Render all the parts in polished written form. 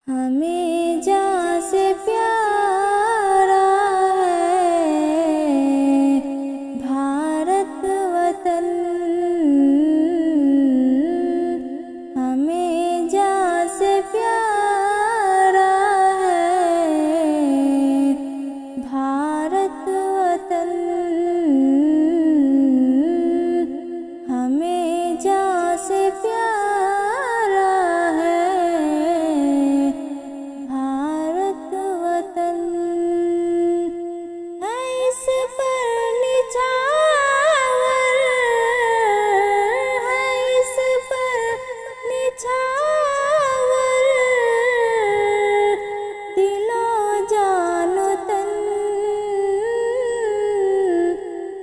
हमें जहाँ से प्यारा है भारत वतन। हमें जहाँ से प्यारा है भारत वतन। हमें जहाँ से प्यारा है भारत वतन। है इस पर निछावर, है इस पर निछावर, दिलो जानो तन।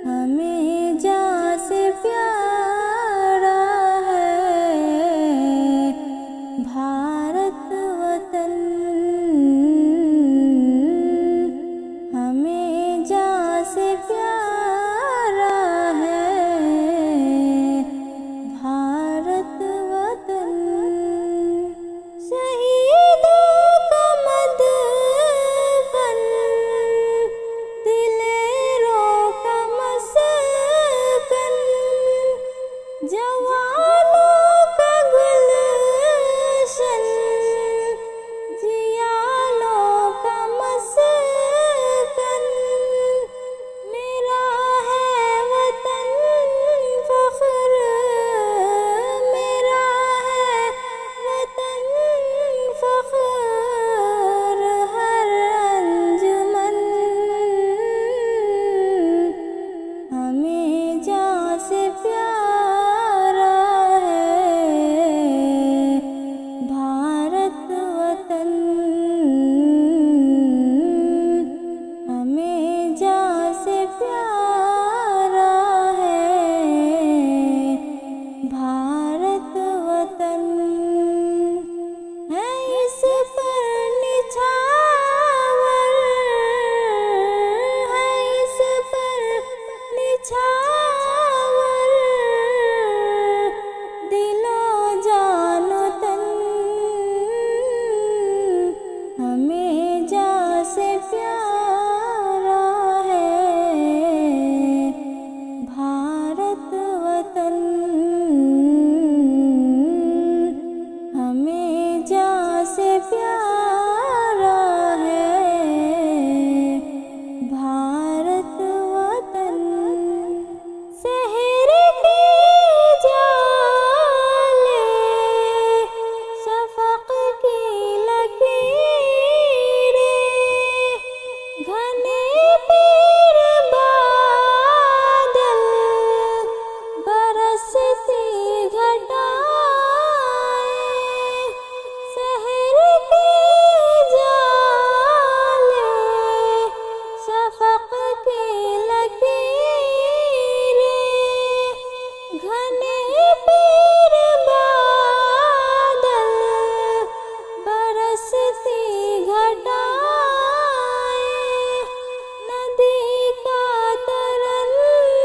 हमें जहाँ से प्यारा है भारत वतन। हमें जहाँ से प्यारा है भारत वतन। शहीदों का मदफन, दिलेरों का मस्कन, जवानों का गुलशन, जियालों का मस्कन। मेरा है वतन फख्र, मेरा है वतन फख्र। हर अंजुमन हमें जहाँ से प्यारा है भारत वतन। हमें जहाँ से प्यारा है भारत वतन। है इस पर निछावर, है इस पर निछावर, दिलो जानो तन। हमें जहाँ से प्यारा है भारत वतन। हमें जहाँ से प्यारा है भारत वतन। शहर की जाले शफक़ की लकीरें, घने पीर बादल बरसती घटाएं। शहर की जाले शफक़ की लकीरें, घने पीर बादल बरसती घटाएं। नदी का तरन्नुम,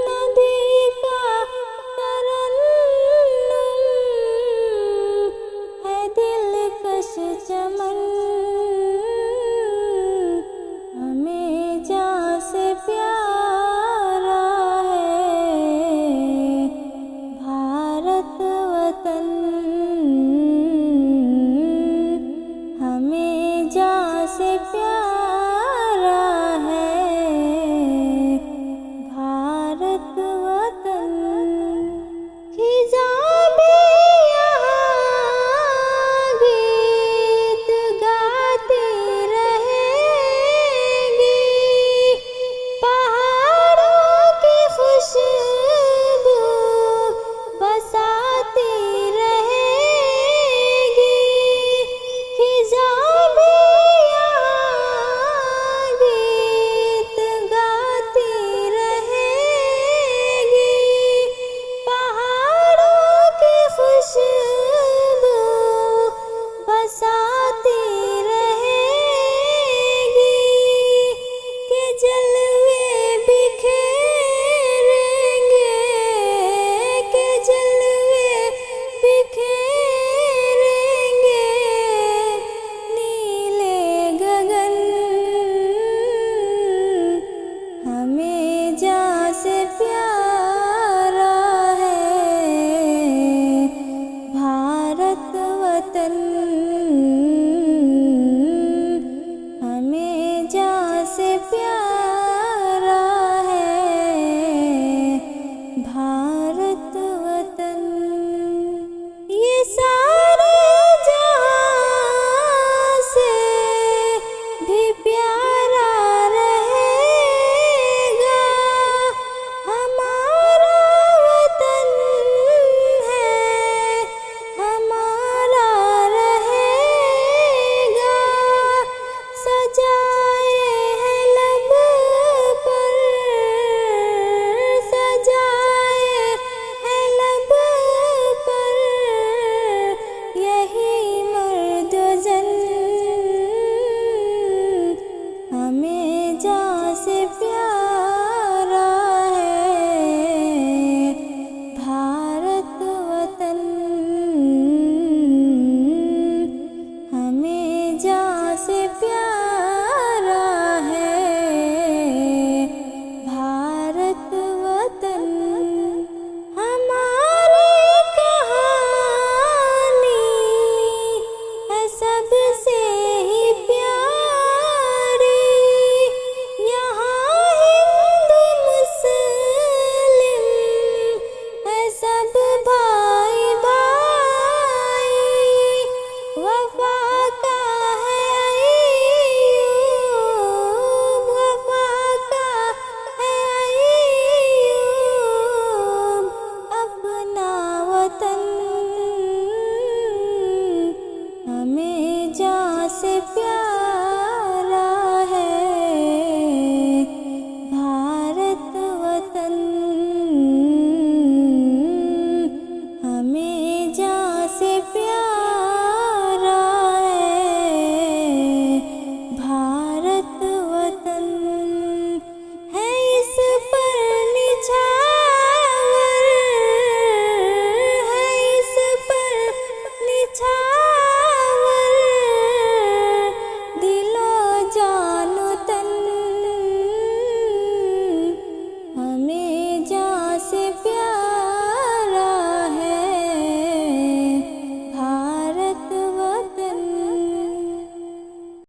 नदी का तरन्नुम है दिलकश चमन। हमें जहाँ से प्यारा है भारत वतन। वतन